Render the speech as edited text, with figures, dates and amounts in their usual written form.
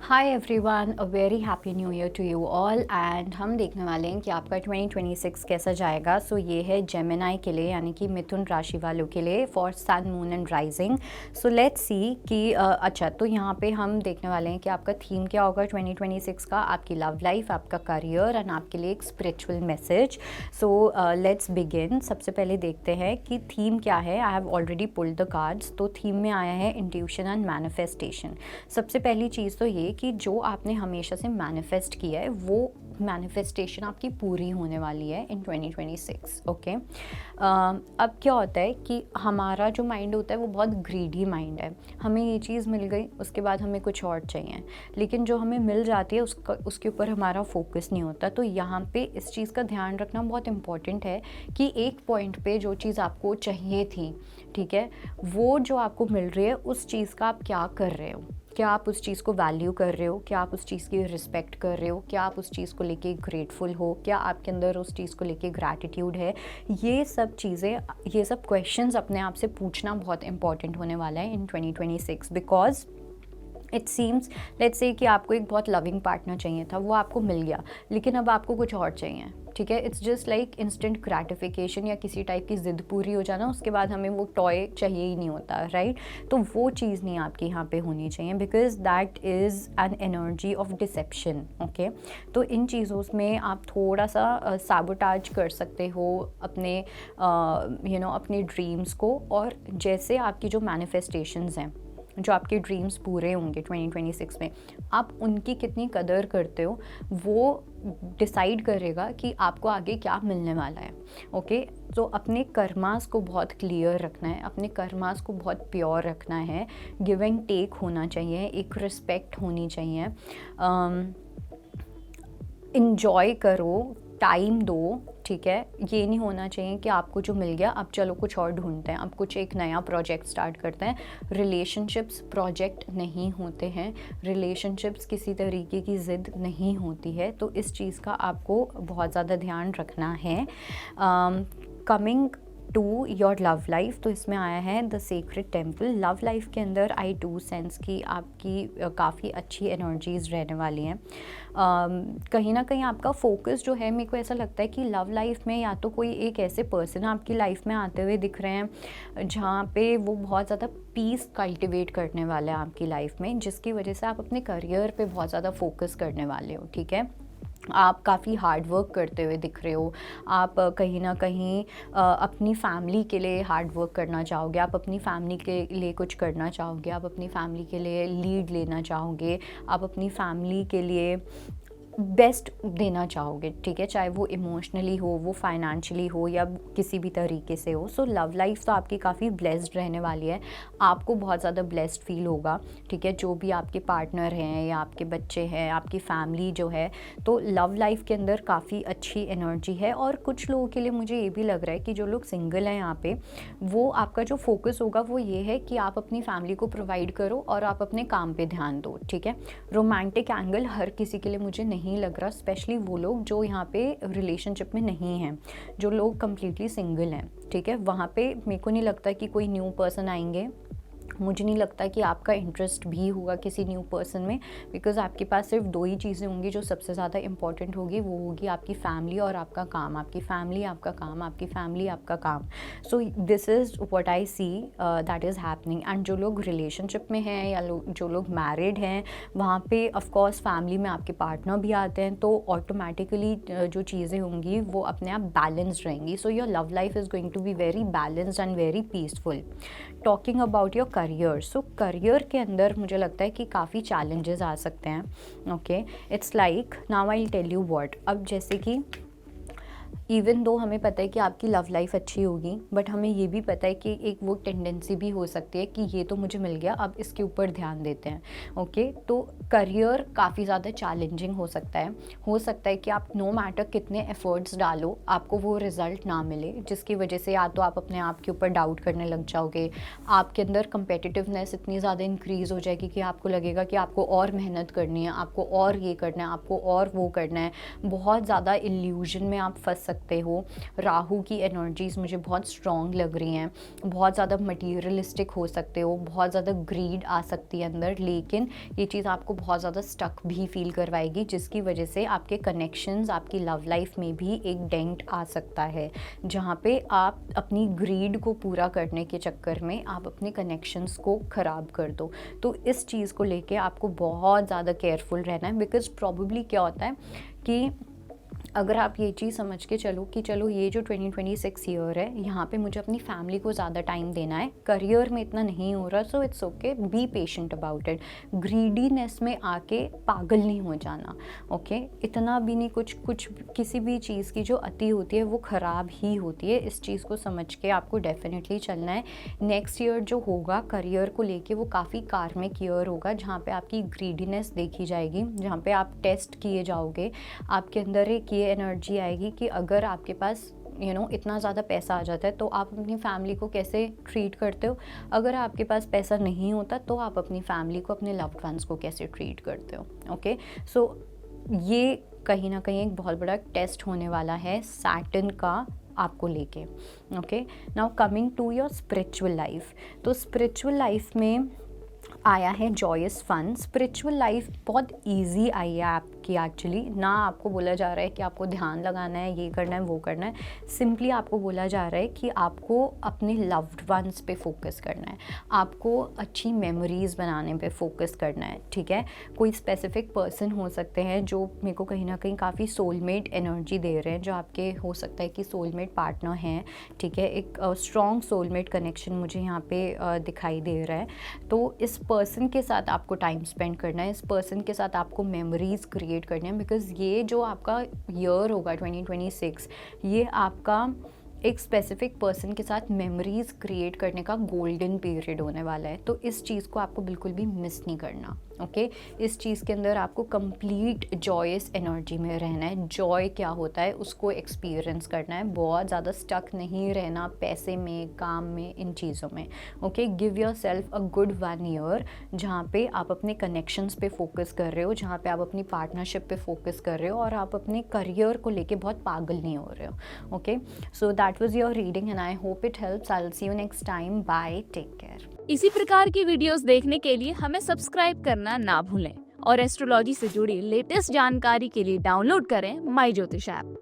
Hi everyone, a very happy new year to you all. And हम देखने वाले हैं कि आपका 2026 कैसा जाएगा। सो ये है जेमिनाई के लिए, यानी कि मिथुन राशि वालों के लिए, for sun moon and rising. So let's see कि अच्छा, तो यहाँ पे हम देखने वाले हैं कि आपका थीम क्या होगा 2026 का, आपकी लव लाइफ, आपका करियर एंड आपके लिए एक spiritual message. So let's begin. सबसे पहले देखते हैं कि थीम क्या है। I have already pulled the cards. तो थीम में आया है इंट्यूशन एंड मैनिफेस्टेशन। सबसे पहली चीज़ तो ये कि जो आपने हमेशा से मैनिफेस्ट किया है वो मैनिफेस्टेशन आपकी पूरी होने वाली है इन 2026। ओके। अब क्या होता है कि हमारा जो माइंड होता है वो बहुत ग्रीडी माइंड है। हमें ये चीज़ मिल गई, उसके बाद हमें कुछ और चाहिए, लेकिन जो हमें मिल जाती है उसके ऊपर हमारा फोकस नहीं होता। तो यहाँ पे इस चीज़ का ध्यान रखना बहुत इम्पॉर्टेंट है कि एक पॉइंट पे जो चीज़ आपको चाहिए थी, ठीक है, वो जो आपको मिल रही है उस चीज़ का आप क्या कर रहे हो। क्या आप उस चीज़ को वैल्यू कर रहे हो? क्या आप उस चीज़ की रिस्पेक्ट कर रहे हो? क्या आप उस चीज़ को लेके ग्रेटफुल हो? क्या आपके अंदर उस चीज़ को लेके ग्रैटिट्यूड है? ये सब चीज़ें, ये सब क्वेश्चंस अपने आप से पूछना बहुत इंपॉर्टेंट होने वाला है इन 2026। Because it seems, let's say कि आपको एक बहुत लविंग पार्टनर चाहिए था, वो आपको मिल गया, लेकिन अब आपको कुछ और चाहिए, ठीक है। It's just like instant gratification या किसी टाइप की ज़िद पूरी हो जाना, उसके बाद हमें वो टॉय चाहिए ही नहीं होता, राइट। तो वो चीज़ नहीं आपके यहाँ पे होनी चाहिए, because that is an energy of deception. Okay. तो इन चीज़ों में आप थोड़ा सा साबोटाज कर सकते हो अपने अपने ड्रीम्स को। और जैसे आपकी जो मैनिफेस्टेशंस हैं, जो आपके ड्रीम्स पूरे होंगे 2026 में, आप उनकी कितनी कदर करते हो वो डिसाइड करेगा कि आपको आगे क्या मिलने वाला है। ओके। तो अपने कर्मास को बहुत क्लियर रखना है, अपने कर्मास को बहुत प्योर रखना है। गिव एंड टेक होना चाहिए, एक रिस्पेक्ट होनी चाहिए। इंजॉय करो, टाइम दो, ठीक है। ये नहीं होना चाहिए कि आपको जो मिल गया अब चलो कुछ और ढूंढते हैं, अब कुछ एक नया प्रोजेक्ट स्टार्ट करते हैं। रिलेशनशिप्स प्रोजेक्ट नहीं होते हैं, रिलेशनशिप्स किसी तरीके की ज़िद नहीं होती है। तो इस चीज़ का आपको बहुत ज़्यादा ध्यान रखना है। Coming to your love life, तो इसमें आया है the secret temple. Love life के अंदर आई डू सेंस की आपकी काफ़ी अच्छी एनर्जीज़ रहने वाली हैं। कहीं ना कहीं आपका फोकस जो है, मेरे को ऐसा लगता है कि लव लाइफ में या तो कोई एक ऐसे पर्सन आपकी लाइफ में आते हुए दिख रहे हैं जहाँ पे वो बहुत ज़्यादा पीस कल्टिवेट करने वाले हैं आपकी लाइफ में, जिसकी वजह से आप अपने करियर पे बहुत ज़्यादा फोकस करने वाले हो, ठीक है। आप काफ़ी हार्ड वर्क करते हुए दिख रहे हो। आप कहीं ना कहीं अपनी फैमिली के लिए हार्ड वर्क करना चाहोगे, आप अपनी फैमिली के लिए कुछ करना चाहोगे, आप अपनी फैमिली के लिए लीड लेना चाहोगे, आप अपनी फैमिली के लिए बेस्ट देना चाहोगे, ठीक है, चाहे वो इमोशनली हो, वो फाइनेंशियली हो, या किसी भी तरीके से हो। सो लव लाइफ तो आपकी काफ़ी ब्लेस्ड रहने वाली है, आपको बहुत ज़्यादा ब्लेस्ड फील होगा, ठीक है। जो भी आपके पार्टनर हैं या आपके बच्चे हैं, आपकी फैमिली जो है, तो लव लाइफ के अंदर काफ़ी अच्छी एनर्जी है। और कुछ लोगों के लिए मुझे ये भी लग रहा है कि जो लोग सिंगल हैं यहाँ पे, वो आपका जो फोकस होगा वो ये है कि आप अपनी फैमिली को प्रोवाइड करो और आप अपने काम पे ध्यान दो, ठीक है। रोमांटिक एंगल हर किसी के लिए मुझे नहीं लग रहा, स्पेशली वो लोग जो यहाँ पे रिलेशनशिप में नहीं हैं, जो लोग कम्प्लीटली सिंगल हैं, ठीक है। वहाँ पे मेरे को नहीं लगता कि कोई न्यू पर्सन आएंगे। मुझे नहीं लगता कि आपका इंटरेस्ट भी होगा किसी न्यू पर्सन में, बिकॉज़ आपके पास सिर्फ दो ही चीज़ें होंगी जो सबसे ज़्यादा इंपॉर्टेंट होगी, वो होगी आपकी फैमिली और आपका काम। आपकी फैमिली, आपका काम, आपकी फैमिली, आपका काम। So this is what I see that is happening. And जो लोग रिलेशनशिप में हैं या जो लोग मैरिड हैं, वहाँ पे ऑफ कोर्स फैमिली में आपके पार्टनर भी आते हैं, तो ऑटोमेटिकली जो चीज़ें होंगी वो अपने आप बैलेंस्ड रहेंगी। So your love life is going to be very balanced and very peaceful. Talking about your career, so career के अंदर मुझे लगता है कि काफ़ी चैलेंजेस आ सकते हैं। Okay. It's like now I tell you what. अब जैसे कि इवन दो हमें पता है कि आपकी लव लाइफ अच्छी होगी, बट हमें ये भी पता है कि एक वो टेंडेंसी भी हो सकती है कि ये तो मुझे मिल गया, अब इसके ऊपर ध्यान देते हैं। ओके। तो करियर काफ़ी ज़्यादा चैलेंजिंग हो सकता है। हो सकता है कि आप नो मैटर कितने एफर्ट्स डालो, आपको वो रिज़ल्ट ना मिले, जिसकी वजह से या तो आप अपने आप के ऊपर डाउट करने लग जाओगे, आपके अंदर कंपेटिटिवनेस इतनी ज़्यादा इंक्रीज़ हो जाएगी कि आपको लगेगा कि आपको और मेहनत करनी है, आपको और ये करना है, आपको और वो करना है। बहुत ज़्यादा इल्यूजन में आप फंस सकते सकते हो। राहु की एनर्जीज़ मुझे बहुत स्ट्रॉन्ग लग रही हैं। बहुत ज़्यादा मटीरियलिस्टिक हो सकते हो, बहुत ज़्यादा ग्रीड आ सकती है अंदर, लेकिन ये चीज़ आपको बहुत ज़्यादा स्टक भी फील करवाएगी, जिसकी वजह से आपके कनेक्शंस, आपकी लव लाइफ में भी एक डेंट आ सकता है, जहाँ पे आप अपनी ग्रीड को पूरा करने के चक्कर में आप अपने कनेक्शंस को ख़राब कर दो। तो इस चीज़ को लेके आपको बहुत ज़्यादा केयरफुल रहना है, बिकॉज़ प्रॉबेबली क्या होता है कि अगर आप ये चीज़ समझ के चलो कि चलो ये जो 2026 ईयर है, यहाँ पे मुझे अपनी फैमिली को ज़्यादा टाइम देना है, करियर में इतना नहीं हो रहा, so it's okay, be patient about it. Greediness में आके पागल नहीं हो जाना, ओके? इतना भी नहीं, कुछ किसी भी चीज़ की जो अति होती है वो ख़राब ही होती है। इस चीज़ को समझ के आपको डेफिनेटली चलना है। नेक्स्ट ईयर जो होगा करियर को लेके वो काफ़ी कार्मिक ईयर होगा, जहाँ पे आपकी ग्रीडीनेस देखी जाएगी, जहाँ पे आप टेस्ट किए जाओगे। आपके अंदर एक ये एनर्जी आएगी कि अगर आपके पास इतना ज़्यादा पैसा आ जाता है तो आप अपनी फैमिली को कैसे ट्रीट करते हो। अगर आपके पास पैसा नहीं होता तो आप अपनी फैमिली को, अपने लव्ड वंस को कैसे ट्रीट करते हो। ओके, सो ये कहीं ना कहीं एक बहुत बड़ा टेस्ट होने वाला है सैटर्न का आपको लेके। Okay, now coming to your spiritual life. तो स्पिरिचुअल लाइफ में आया है जॉयस फन। स्पिरिचुअल लाइफ बहुत इजी आई है आपकी एक्चुअली। ना आपको बोला जा रहा है कि आपको ध्यान लगाना है, ये करना है, वो करना है। सिंपली आपको बोला जा रहा है कि आपको अपने लव्ड वंस पे फोकस करना है, आपको अच्छी मेमोरीज़ बनाने पे फोकस करना है, ठीक है? कोई स्पेसिफिक पर्सन हो सकते हैं जो मेरे को कहीं ना कहीं काफ़ी सोलमेट एनर्जी दे रहे हैं, जो आपके हो सकता है कि सोलमेट पार्टनर हैं, ठीक है? एक स्ट्रॉन्ग सोलमेट कनेक्शन मुझे यहाँ पे दिखाई दे रहा है। तो इस पर्सन के साथ आपको टाइम स्पेंड करना है, इस पर्सन के साथ आपको मेमोरीज़ क्रिएट करनी है, बिकॉज़ ये जो आपका ईयर होगा 2026, ये आपका एक स्पेसिफिक पर्सन के साथ मेमोरीज़ क्रिएट करने का गोल्डन पीरियड होने वाला है। तो इस चीज़ को आपको बिल्कुल भी मिस नहीं करना, ओके? इस चीज़ के अंदर आपको कंप्लीट जॉयस एनर्जी में रहना है। जॉय क्या होता है उसको एक्सपीरियंस करना है, बहुत ज़्यादा स्टक नहीं रहना पैसे में, काम में, इन चीज़ों में, okay? Give your self a good 1 year जहाँ पे आप अपने कनेक्शंस पे फोकस कर रहे हो, जहाँ पे आप अपनी पार्टनरशिप पे फोकस कर रहे हो और आप अपने करियर को लेके बहुत पागल नहीं हो रहे हो, okay? So that was your reading and I hope it helps. I will see you next time. Bye, take care. इसी प्रकार की वीडियोस देखने के लिए हमें सब्सक्राइब करना ना भूलें और एस्ट्रोलॉजी से जुड़ी लेटेस्ट जानकारी के लिए डाउनलोड करें माई ज्योतिष ऐप।